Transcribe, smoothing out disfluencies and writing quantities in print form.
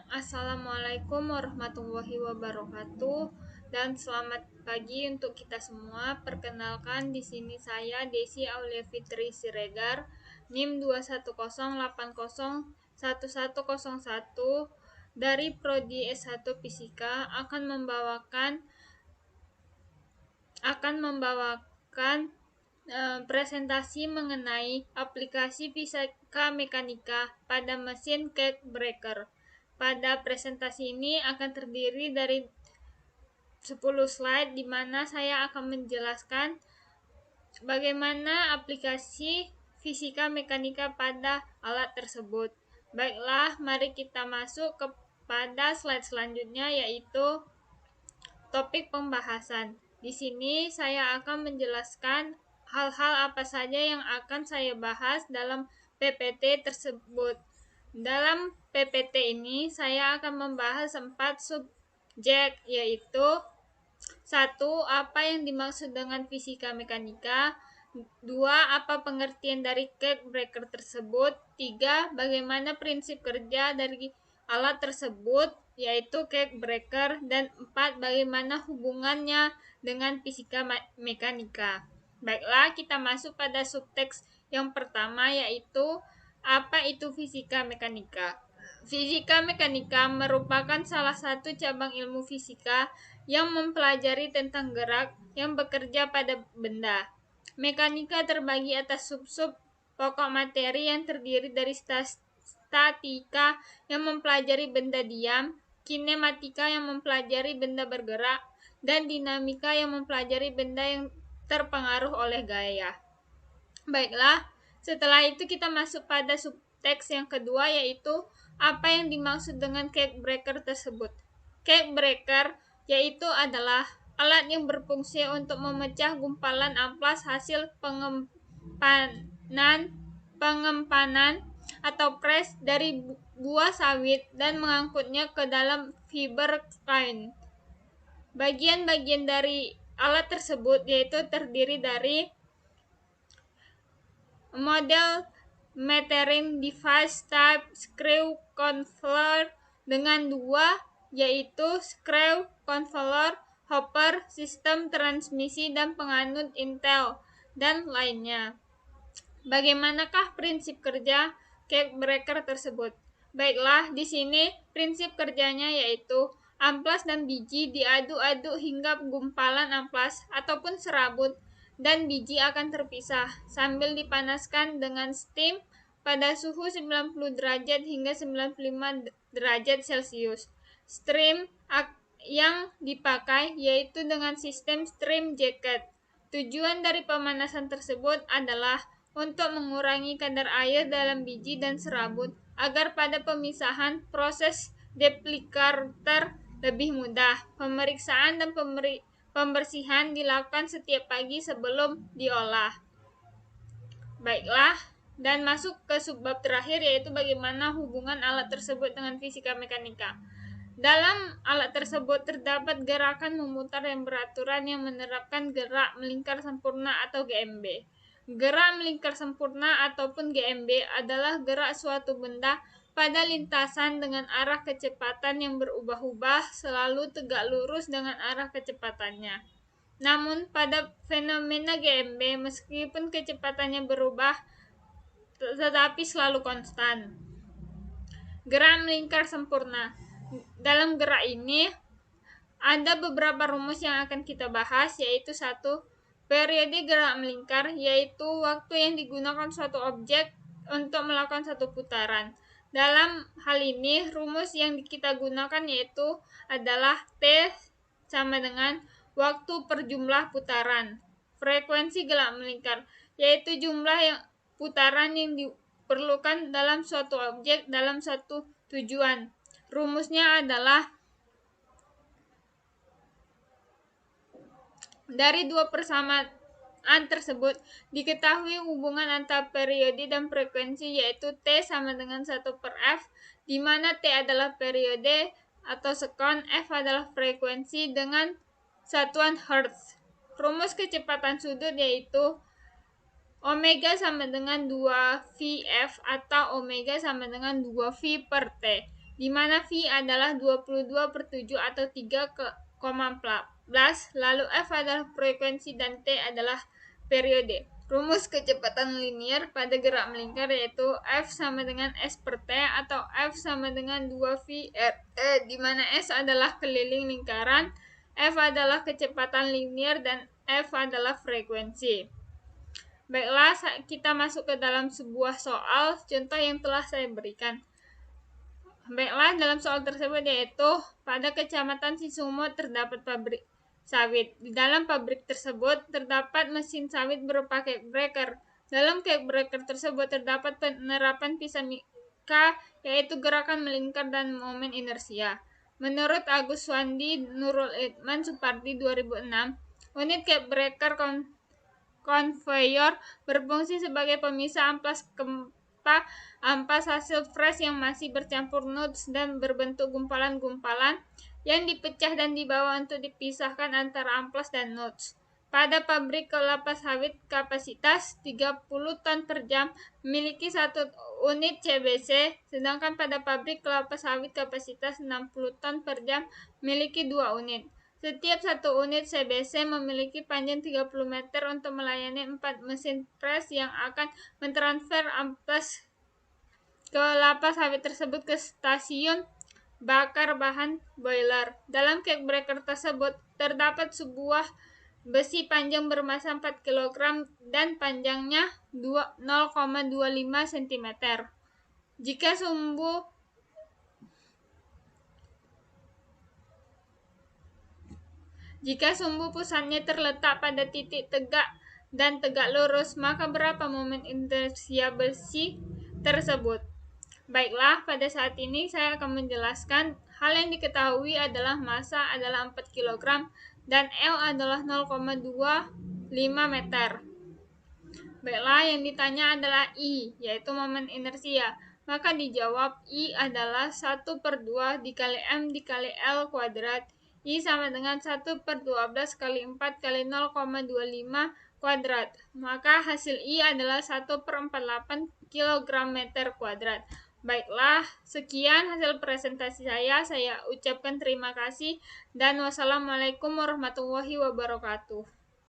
Assalamualaikum warahmatullahi wabarakatuh dan selamat pagi untuk kita semua. Perkenalkan di sini saya Desi Aulia Fitri Siregar, NIM 210801101 dari Prodi S1 Fisika akan membawakan presentasi mengenai aplikasi fisika mekanika pada mesin cake breaker. Pada presentasi ini akan terdiri dari 10 slide di mana saya akan menjelaskan bagaimana aplikasi fisika mekanika pada alat tersebut. Baiklah, mari kita masuk kepada slide selanjutnya, yaitu topik pembahasan. Di sini saya akan menjelaskan hal-hal apa saja yang akan saya bahas dalam PPT tersebut. Dalam PPT ini saya akan membahas 4 subjek, yaitu 1. Apa yang dimaksud dengan fisika mekanika? 2. Apa pengertian dari cake breaker tersebut? 3. Bagaimana prinsip kerja dari alat tersebut, yaitu cake breaker? Dan 4. Bagaimana hubungannya dengan fisika mekanika? Baiklah, kita masuk pada subteks yang pertama, yaitu apa itu fisika mekanika. Fisika mekanika merupakan salah satu cabang ilmu fisika yang mempelajari tentang gerak yang bekerja pada benda. Mekanika terbagi atas sub-sub pokok materi yang terdiri dari statika yang mempelajari benda diam, kinematika yang mempelajari benda bergerak, dan dinamika yang mempelajari benda yang terpengaruh oleh gaya. Baiklah, setelah itu kita masuk pada subteks yang kedua, yaitu apa yang dimaksud dengan cake breaker tersebut. Cake breaker yaitu adalah alat yang berfungsi untuk memecah gumpalan amplas hasil pengempanan atau press dari buah sawit dan mengangkutnya ke dalam fiber kain. Bagian-bagian dari alat tersebut yaitu terdiri dari model metering device type screw controller dengan 2, yaitu screw controller, hopper, sistem transmisi dan penganut Intel, dan lainnya. Bagaimanakah prinsip kerja cake breaker tersebut? Baiklah, di sini prinsip kerjanya yaitu amplas dan biji diaduk-aduk hingga gumpalan amplas ataupun serabut dan biji akan terpisah sambil dipanaskan dengan steam pada suhu 90 derajat hingga 95 derajat Celcius. Steam yang dipakai yaitu dengan sistem steam jacket. Tujuan dari pemanasan tersebut adalah untuk mengurangi kadar air dalam biji dan serabut agar pada pemisahan proses deplicator lebih mudah. Pemeriksaan dan pembersihan dilakukan setiap pagi sebelum diolah. Baiklah, dan masuk ke subbab terakhir, yaitu bagaimana hubungan alat tersebut dengan fisika mekanika. Dalam alat tersebut terdapat gerakan memutar yang beraturan yang menerapkan gerak melingkar sempurna atau GMB. Gerak melingkar sempurna ataupun GMB adalah gerak suatu benda pada lintasan dengan arah kecepatan yang berubah-ubah selalu tegak lurus dengan arah kecepatannya. Namun pada fenomena GMB, meskipun kecepatannya berubah tetapi selalu konstan. Gerak melingkar sempurna. Dalam gerak ini ada beberapa rumus yang akan kita bahas, yaitu 1. Periode gerak melingkar, yaitu waktu yang digunakan suatu objek untuk melakukan satu putaran. Dalam hal ini, rumus yang kita gunakan yaitu adalah T sama dengan waktu per jumlah putaran. Frekuensi gerak melingkar, yaitu jumlah yang putaran yang diperlukan dalam suatu objek dalam suatu tujuan. Rumusnya adalah dari dua persamaan tersebut diketahui hubungan antara periode dan frekuensi, yaitu T sama dengan 1/F, di mana T adalah periode atau sekon, F adalah frekuensi dengan satuan Hertz. Rumus kecepatan sudut yaitu omega sama dengan 2 VF atau omega sama dengan 2 V per T. di mana V adalah 22/7 atau 3,14, lalu F adalah frekuensi dan T adalah periode. Rumus kecepatan linear pada gerak melingkar yaitu F sama dengan S per T atau F sama dengan 2V/R, di mana S adalah keliling lingkaran, F adalah kecepatan linear, dan F adalah frekuensi. Baiklah, kita masuk ke dalam sebuah soal contoh yang telah saya berikan. Baiklah, dalam soal tersebut yaitu pada Kecamatan Sisumo terdapat pabrik sawit. Di dalam pabrik tersebut terdapat mesin sawit berupa cake breaker. Dalam cake breaker tersebut terdapat penerapan fisika yaitu gerakan melingkar dan momen inersia. Menurut Agus Wandi, Nurul Idman Supardi 2006, unit cake breaker conveyor berfungsi sebagai pemisah amplas ampas hasil fresh yang masih bercampur nuts dan berbentuk gumpalan-gumpalan yang dipecah dan dibawa untuk dipisahkan antara amplas dan nuts. Pada pabrik kelapa sawit kapasitas 30 ton per jam memiliki 1 unit CBC, sedangkan pada pabrik kelapa sawit kapasitas 60 ton per jam memiliki 2 unit. Setiap 1 unit CBC memiliki panjang 30 meter untuk melayani 4 mesin press yang akan mentransfer amplas kelapa sawit tersebut ke stasiun bakar bahan boiler. Dalam cake breaker tersebut terdapat sebuah besi panjang bermassa 4 kg dan panjangnya 0,25 cm. Jika sumbu pusatnya terletak pada titik tegak dan tegak lurus, maka berapa momen inersia besi tersebut? Baiklah, pada saat ini saya akan menjelaskan. Hal yang diketahui adalah massa adalah 4 kg dan L adalah 0,25 meter. Baiklah, yang ditanya adalah I, yaitu momen inersia. Maka dijawab I adalah 1/2 dikali M dikali L kuadrat. I sama dengan 1/12 kali 4 kali 0,25 kuadrat. Maka hasil I adalah 1/48 kg meter kuadrat. Baiklah, sekian hasil presentasi saya. Saya ucapkan terima kasih dan wassalamualaikum warahmatullahi wabarakatuh.